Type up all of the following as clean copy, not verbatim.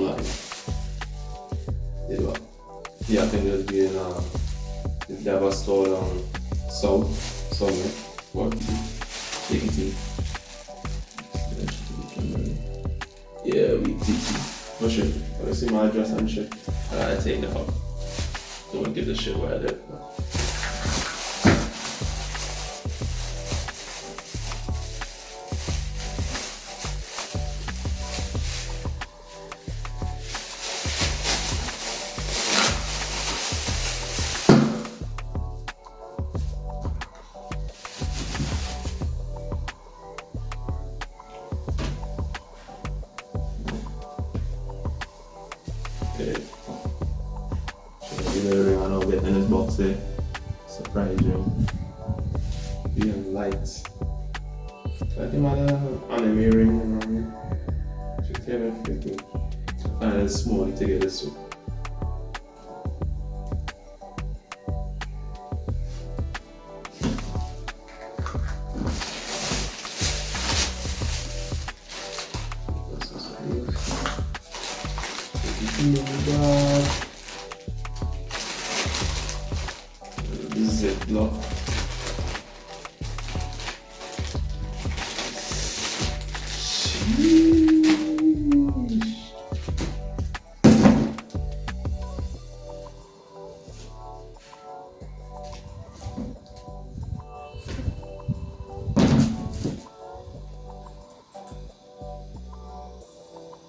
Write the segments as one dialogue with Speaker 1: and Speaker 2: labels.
Speaker 1: online. They do. Yeah, I think just be in if they have a store down south somewhere. What? Take it in. Yeah, we take it. For sure. Let me see my address and shit. I gotta take that out. Don't give the shit where I live. Okay. So the ring I know getting in this box here. Surprise you. Being light. I think my anime ring and should tell me fitting. I find it small to get this one. Ziploc.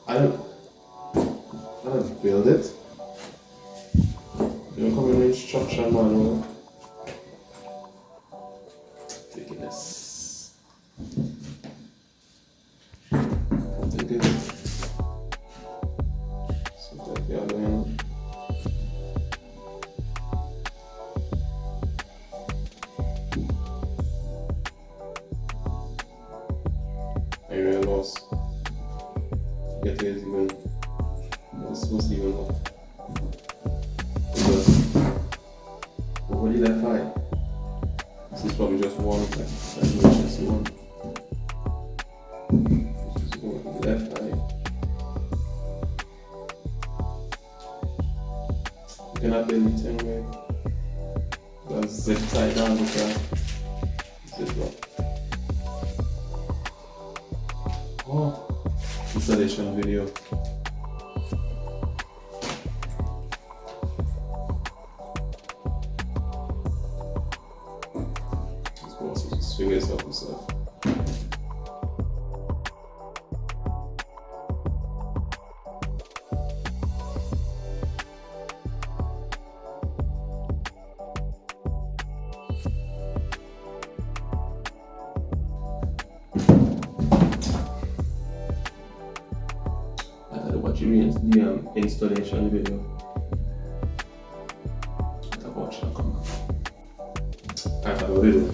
Speaker 1: I don't build it. You don't come in instruction manual. Taking this. I'm taking it. So take the other end. I really lost. Get it even. It's supposed to even up. But what did I find? This is probably just one. That's just one. This is one left eye. You cannot build it anyway. That's zip tied down with that zip lock. Oh, installation video. Just figure this out yourself. I had to watch the installation video. I watched that come. I thought what it is.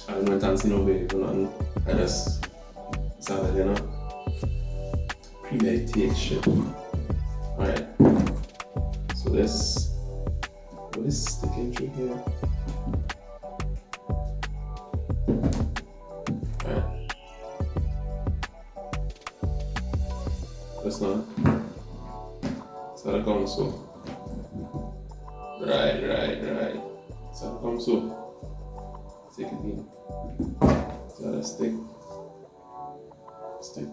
Speaker 1: I don't know dancing over it or nothing. I just started, you know, premeditate shit. Alright. So what is sticking through here? Alright. That's not. So that comes so. Right. So that comes so. Take it in. So let's stick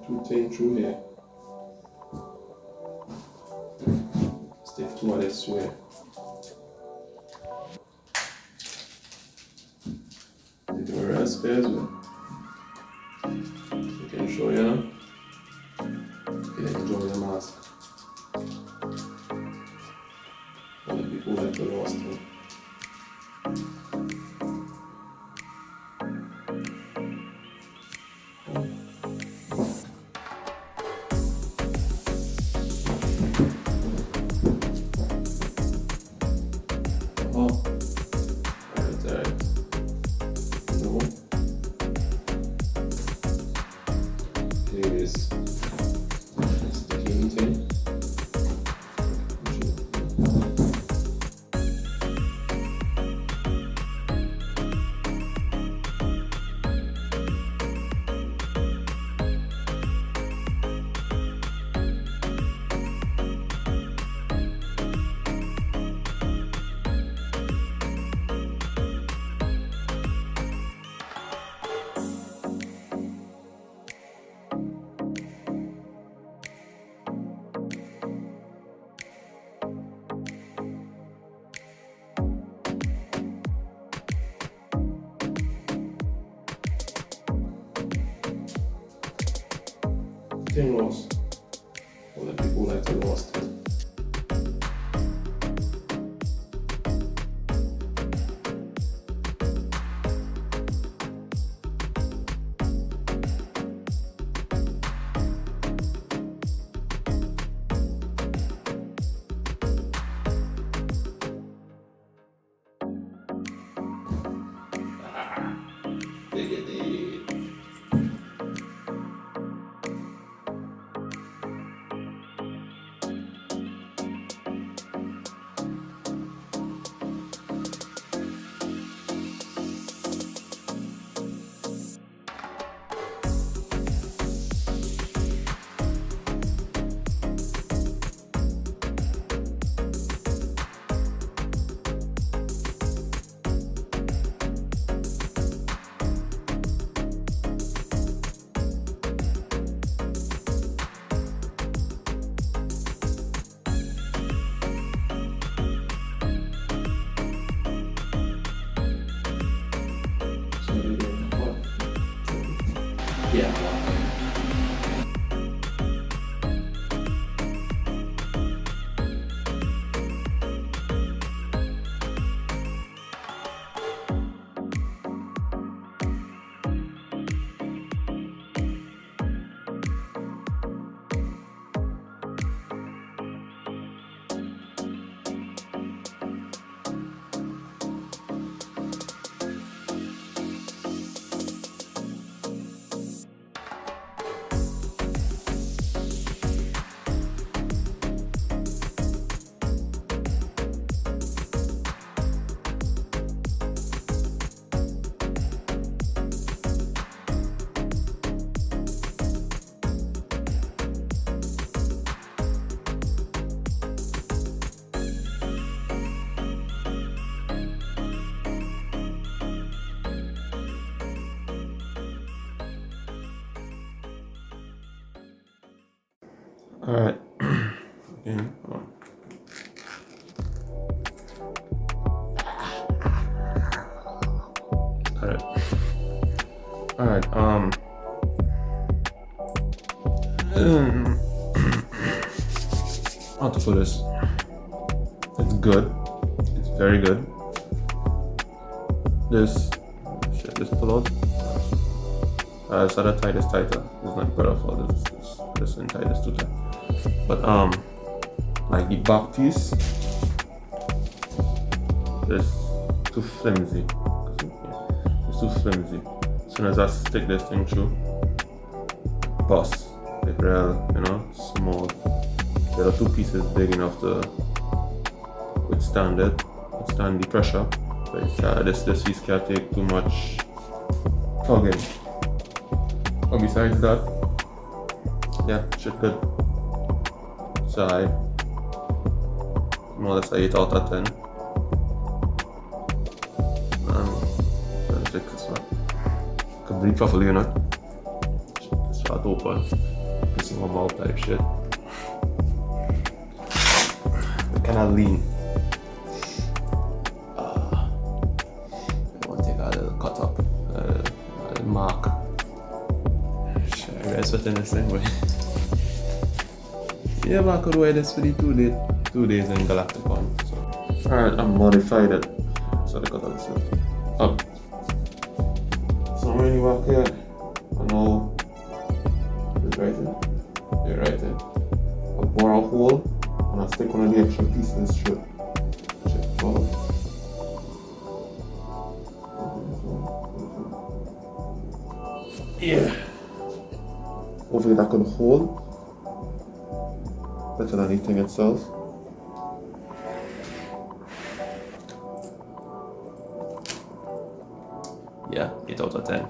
Speaker 1: two things through here. Stick two of this way. Take the rest there as well. You can show you now. You can enjoy the mask. Other people like the lost one. thing was, all the people like to lost it. Diggity. Yeah. Alright. Again, come on. Alright, how to put this? It's good. It's very good. This pull out. So the tight is tighter. It's not good at all. This one tight is too tight. But like the back piece, it's too flimsy. It's too flimsy. As soon as I stick this thing through, bust. Like real, small. The other two pieces big enough to withstand the pressure. But this piece can't take too much tugging. But besides that, yeah, shit good. So more or less 8 out of 10. Let's check this one. Complete properly, Start open. This is more type shit. Kind of lean. I want to take a little cut up, a little mark. Shit, I guess what's in this thing, boy. Yeah, but I could wear this for the 2 days in Galacticon. So. Alright, I modified it. So I cut all this up. So when you walk here, I know it's right in. You're right in. I bore a hole and I stick one of the extra pieces through. Check forward. Yeah. Hopefully that could hold better than anything itself. Yeah, 8 out of 10.